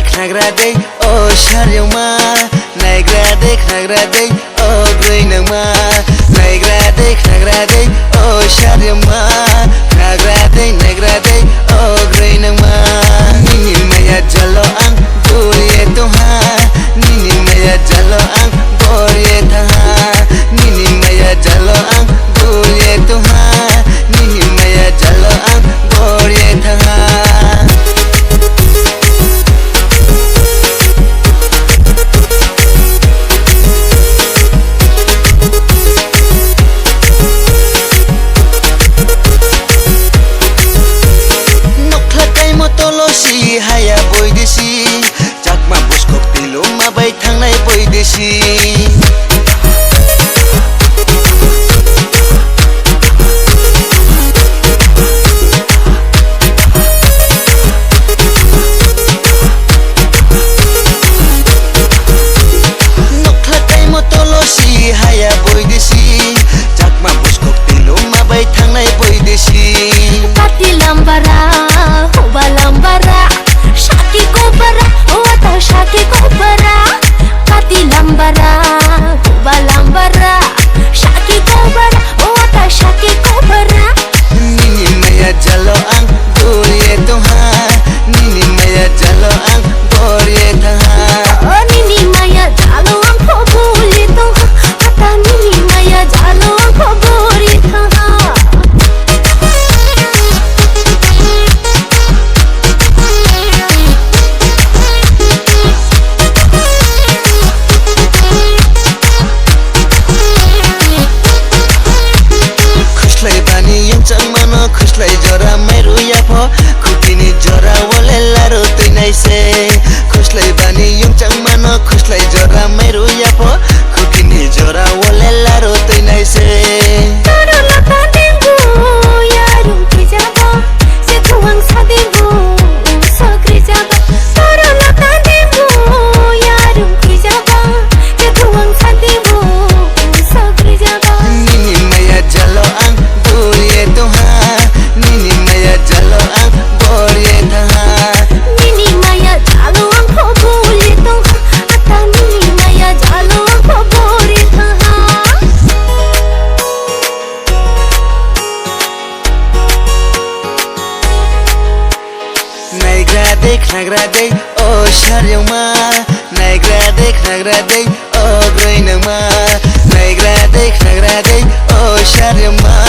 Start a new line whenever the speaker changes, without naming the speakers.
nagrade o sharyama nagrade o greinama nagrade o sharyama nagrade o greinama nini maya jalo ang duriye toha nini maya jalo ang boriye taha nini maya jalo ang duriye toha nini maya jalo ang boriye taha haya boidesi jakma buskok tilo mabai thangnai boidesi nokhlatai motolosi haya boidesi jakma buskok tilo mabai thangnai boidesi
pati lambara hoba lambara shaki ko bara wata shaki ko bara pati lambara hoba lambara shaki ko bara wata shaki ko bara
nini maya jalo ang duriye toha nini maya jalo ang boriye taha
nini maya jalo ang boriye toha ata nini maya jalo ang boriye taha
खुशलाई जरा मेरो याफो खुटिनी जरा वले लारो तैनाइ से खुशलाई बानी युङचाङ मान खुशलाई जरा मेरो याफो खुटिनी जरा वले लारो तैनाइ से
तारो लता देंगो यारुं खिजाबो से खुवाङ सादेंगो सक्रि जाबो तारो लता देंगो यारुं खिजाबो से खुवाङ सादेंगो सक्रि जाबो
निनी मया जलो आं दुरिए तोहा nini maya jalo ang boriye taha
nini maya jalo ang boriye taha ata nini maya jalo ang boriye taha
nagrade o sharyama nagrade o greinama nagrade o sharyama